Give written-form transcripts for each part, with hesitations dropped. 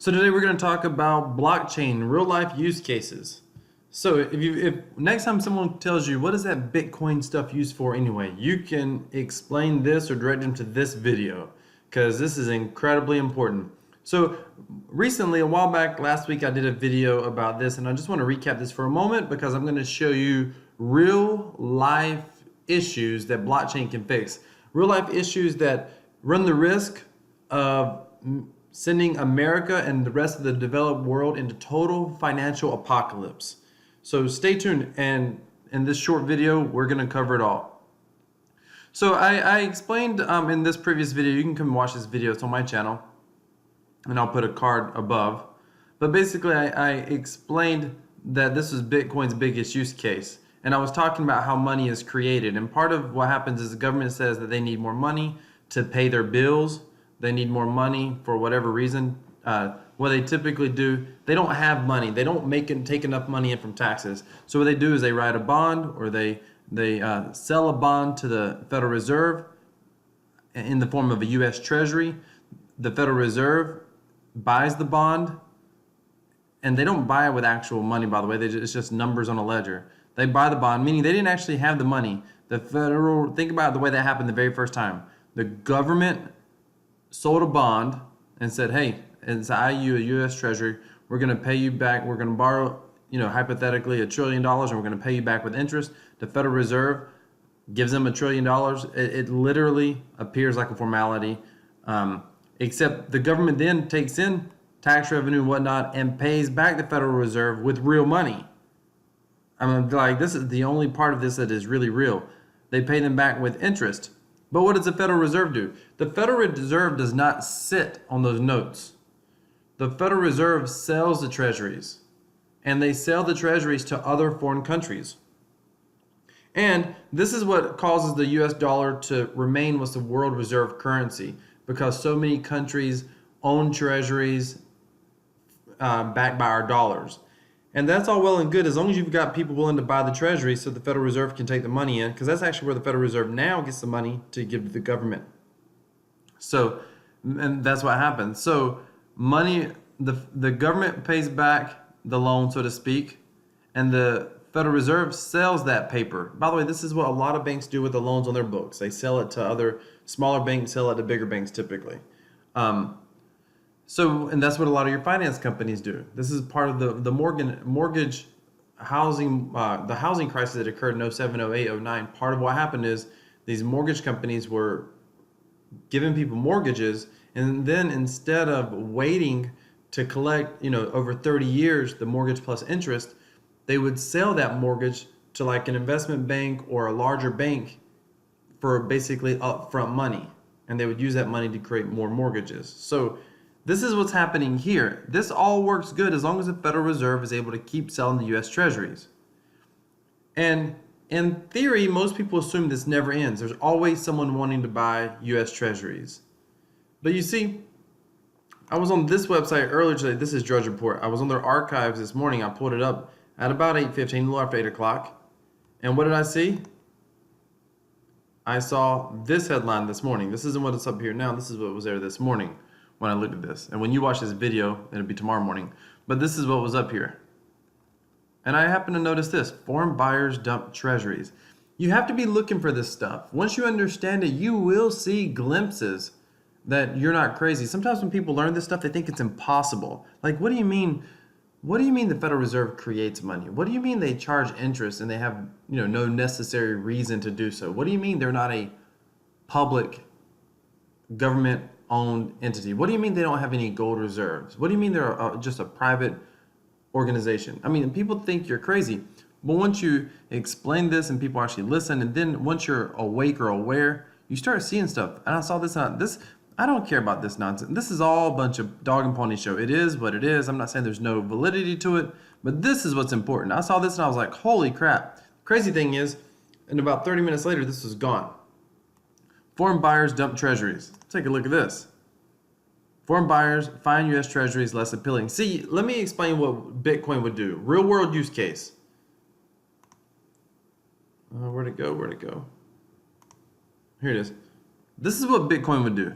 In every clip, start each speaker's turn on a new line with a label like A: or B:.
A: So today we're going to talk about blockchain, real life use cases. So if next time someone tells you what is that Bitcoin stuff used for anyway, you can explain this or direct them to this video because this is incredibly important. So recently, a while back, last week, I did a video about this, and I just want to recap this for a moment because I'm going to show you real life issues that blockchain can fix. Real life issues that run the risk of sending America and the rest of the developed world into total financial apocalypse. So stay tuned, and in this short video, we're going to cover it all. So I explained in this previous video, you can come watch this video, it's on my channel, and I'll put a card above. But basically, I explained that this was Bitcoin's biggest use case. And I was talking about how money is created. And part of what happens is the government says that they need more money to pay their bills. They need more money for whatever reason. What they typically do, they don't have money. They don't take enough money in from taxes. So what they do is they write a bond, or they sell a bond to the Federal Reserve in the form of a U.S. Treasury. The Federal Reserve buys the bond, and they don't buy it with actual money, by the way. It's just numbers on a ledger. They buy the bond, meaning they didn't actually have the money. Think about the way that happened the very first time. The government sold a bond and said, hey, it's IU, a U.S. Treasury, we're going to pay you back, we're going to borrow, hypothetically $1 trillion, and we're going to pay you back with interest. The Federal Reserve gives them $1 trillion. It literally appears like a formality, except the government then takes in tax revenue and whatnot and pays back the Federal Reserve with real money. I mean, like, this is the only part of this that is really real. They pay them back with interest. But what does the Federal Reserve do? The Federal Reserve does not sit on those notes. The Federal Reserve sells the treasuries, and they sell the treasuries to other foreign countries. And this is what causes the US dollar to remain what's the world reserve currency, because so many countries own treasuries backed by our dollars. And that's all well and good as long as you've got people willing to buy the treasury so the Federal Reserve can take the money in, because that's actually where the Federal Reserve now gets the money to give to the government. So, and that's what happens. So money, the government pays back the loan, so to speak, and the Federal Reserve sells that paper. By the way, this is what a lot of banks do with the loans on their books. They sell it to other smaller banks, sell it to bigger banks typically. And that's what a lot of your finance companies do. This is part of the mortgage housing, the housing crisis that occurred in 07, 08, 09. Part of what happened is these mortgage companies were giving people mortgages, and then instead of waiting to collect, over 30 years, the mortgage plus interest, they would sell that mortgage to like an investment bank or a larger bank for basically upfront money. And they would use that money to create more mortgages. So this is what's happening here. This all works good as long as the Federal Reserve is able to keep selling the U.S. Treasuries. And in theory, most people assume this never ends. There's always someone wanting to buy U.S. Treasuries. But you see, I was on this website earlier today. This is Drudge Report. I was on their archives this morning. I pulled it up at about 8:15, a little after 8 o'clock. And what did I see? I saw this headline this morning. This isn't what's up here now. This is what was there this morning when I looked at this. And when you watch this video, it'll be tomorrow morning. But this is what was up here. And I happen to notice this: foreign buyers dump treasuries. You have to be looking for this stuff. Once you understand it, you will see glimpses that you're not crazy. Sometimes when people learn this stuff, they think it's impossible. Like, what do you mean? What do you mean the Federal Reserve creates money? What do you mean they charge interest and they have, no necessary reason to do so? What do you mean they're not a public government-owned entity? What do you mean they don't have any gold reserves? What do you mean they're just a private organization? I mean, people think you're crazy. But once you explain this and people actually listen, and then once you're awake or aware, you start seeing stuff. And I saw this on this. I don't care about this nonsense. This is all a bunch of dog and pony show. It is what it is. I'm not saying there's no validity to it, but this is what's important. I saw this and I was like, holy crap. Crazy thing is, and about 30 minutes later, this was gone. Foreign buyers dump treasuries. Take a look at this. Foreign buyers find U.S. treasuries less appealing. See, let me explain what Bitcoin would do. Real world use case. Where'd it go? Where'd it go? Here it is. This is what Bitcoin would do.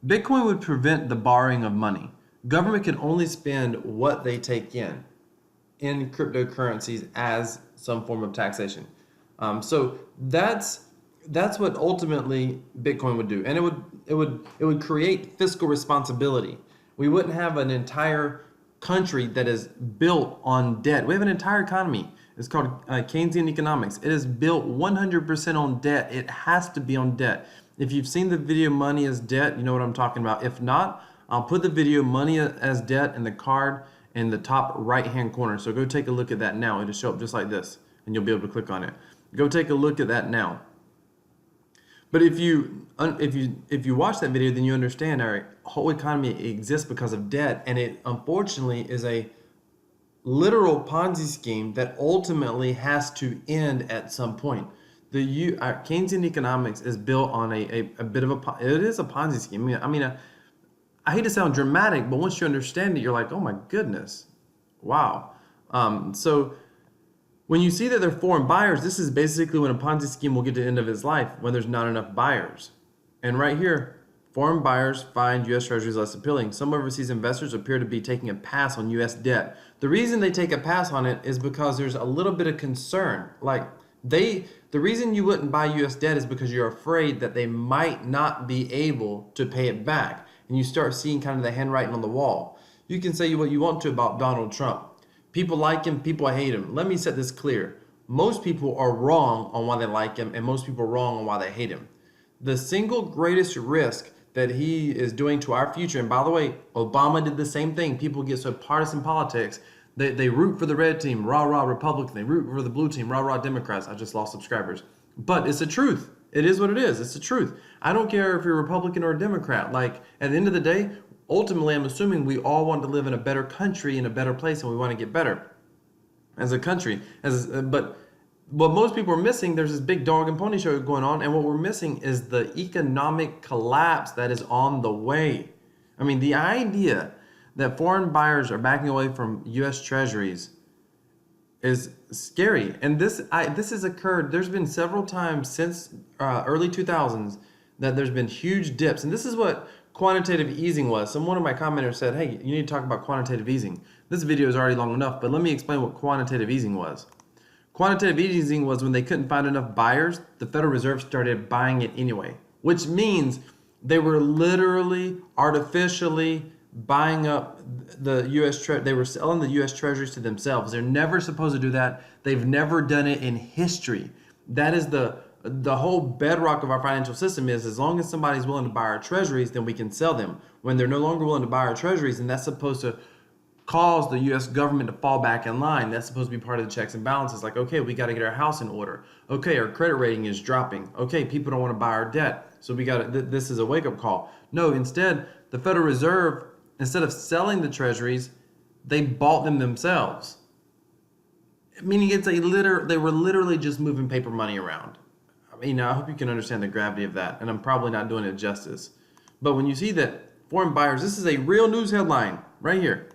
A: Bitcoin would prevent the borrowing of money. Government can only spend what they take in cryptocurrencies as some form of taxation. So that's what ultimately Bitcoin would do, and it would create fiscal responsibility. We wouldn't have an entire country that is built on debt. We have an entire economy. It's called Keynesian economics. It is built 100% on debt. It has to be on debt. If you've seen the video Money as Debt, you know what I'm talking about. If not, I'll put the video Money as Debt in the card in the top right hand corner. So go take a look at that now. It'll show up just like this and you'll be able to click on it. Go take a look at that now. But if you watch that video, then you understand our whole economy exists because of debt, and it unfortunately is a literal Ponzi scheme that ultimately has to end at some point. Keynesian economics is built on a bit of it is a Ponzi scheme. I hate to sound dramatic, but once you understand it, you're like, oh my goodness, wow. So when you see that they're foreign buyers, this is basically when a Ponzi scheme will get to the end of its life, when there's not enough buyers. And right here, foreign buyers find U.S. Treasuries less appealing. Some overseas investors appear to be taking a pass on U.S. debt. The reason they take a pass on it is because there's a little bit of concern. The reason you wouldn't buy U.S. debt is because you're afraid that they might not be able to pay it back. And you start seeing kind of the handwriting on the wall. You can say what you want to about Donald Trump. People like him, people hate him. Let me set this clear. Most people are wrong on why they like him, and most people are wrong on why they hate him. The single greatest risk that he is doing to our future, and by the way, Obama did the same thing. People get so partisan politics, they root for the red team, rah, rah, Republican. They root for the blue team, rah, rah, Democrats. I just lost subscribers. But it's the truth. It is what it is. It's the truth. I don't care if you're a Republican or a Democrat. At the end of the day, ultimately, I'm assuming we all want to live in a better country, in a better place, and we want to get better as a country. But what most people are missing, there's this big dog and pony show going on, and what we're missing is the economic collapse that is on the way. The idea that foreign buyers are backing away from U.S. Treasuries is scary. And this has occurred. There's been several times since early 2000s that there's been huge dips, and this is what quantitative easing was. One of my commenters said, hey, you need to talk about quantitative easing. This video is already long enough, but let me explain what quantitative easing was. Quantitative easing was when they couldn't find enough buyers, the Federal Reserve started buying it anyway, which means they were literally artificially buying up the U.S. They were selling the U.S. Treasuries to themselves. They're never supposed to do that. They've never done it in history. That is the whole bedrock of our financial system is as long as somebody's willing to buy our treasuries, then we can sell them. When they're no longer willing to buy our treasuries, then that's supposed to cause the U.S. government to fall back in line. That's supposed to be part of the checks and balances. Okay, we got to get our house in order. Okay, our credit rating is dropping. Okay, people don't want to buy our debt. So this is a wake-up call. No, instead, the Federal Reserve, instead of selling the treasuries, they bought them themselves. Meaning they were literally just moving paper money around. I hope you can understand the gravity of that, and I'm probably not doing it justice. But when you see that foreign buyers, this is a real news headline right here.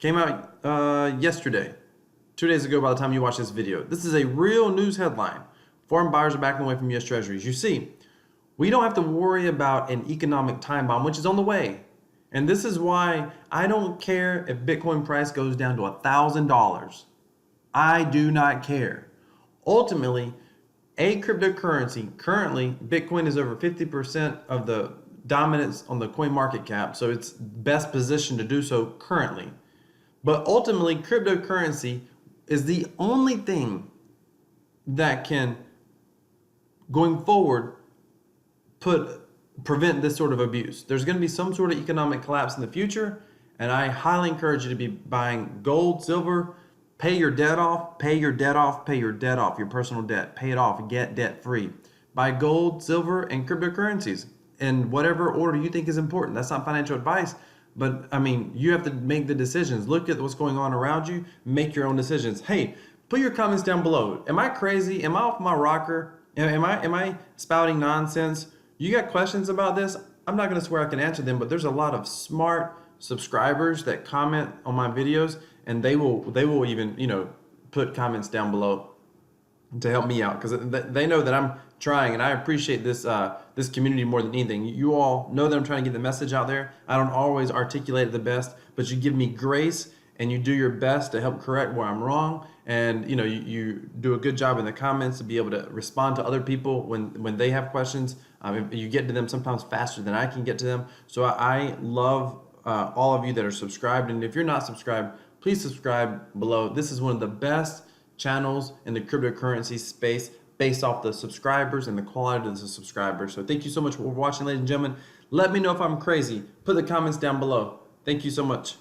A: Came out yesterday, 2 days ago by the time you watch this video. This is a real news headline. Foreign buyers are backing away from U.S. Treasuries. You see, we don't have to worry about an economic time bomb, which is on the way. And this is why I don't care if Bitcoin price goes down to $1,000. I do not care. Ultimately, a cryptocurrency, currently, Bitcoin is over 50% of the dominance on the coin market cap, so it's best positioned to do so currently. But ultimately, cryptocurrency is the only thing that can, going forward, prevent this sort of abuse. There's going to be some sort of economic collapse in the future, and I highly encourage you to be buying gold, silver. Pay your debt off, pay your debt off, pay your debt off, your personal debt. Pay it off, get debt free. Buy gold, silver, and cryptocurrencies in whatever order you think is important. That's not financial advice, but you have to make the decisions. Look at what's going on around you, make your own decisions. Hey, put your comments down below. Am I crazy? Am I off my rocker? Am I spouting nonsense? You got questions about this? I'm not going to swear I can answer them, but there's a lot of smart subscribers that comment on my videos, and they will even put comments down below to help me out, because they know that I'm trying, and I appreciate this community more than anything. You all know that I'm trying to get the message out there. I don't always articulate it the best, but you give me grace and you do your best to help correct where I'm wrong. And you do a good job in the comments to be able to respond to other people when they have questions. You get to them sometimes faster than I can get to them. So I love all of you that are subscribed. And if you're not subscribed, please subscribe below. This is one of the best channels in the cryptocurrency space based off the subscribers and the quality of the subscribers. So thank you so much for watching, ladies and gentlemen. Let me know if I'm crazy. Put the comments down below. Thank you so much.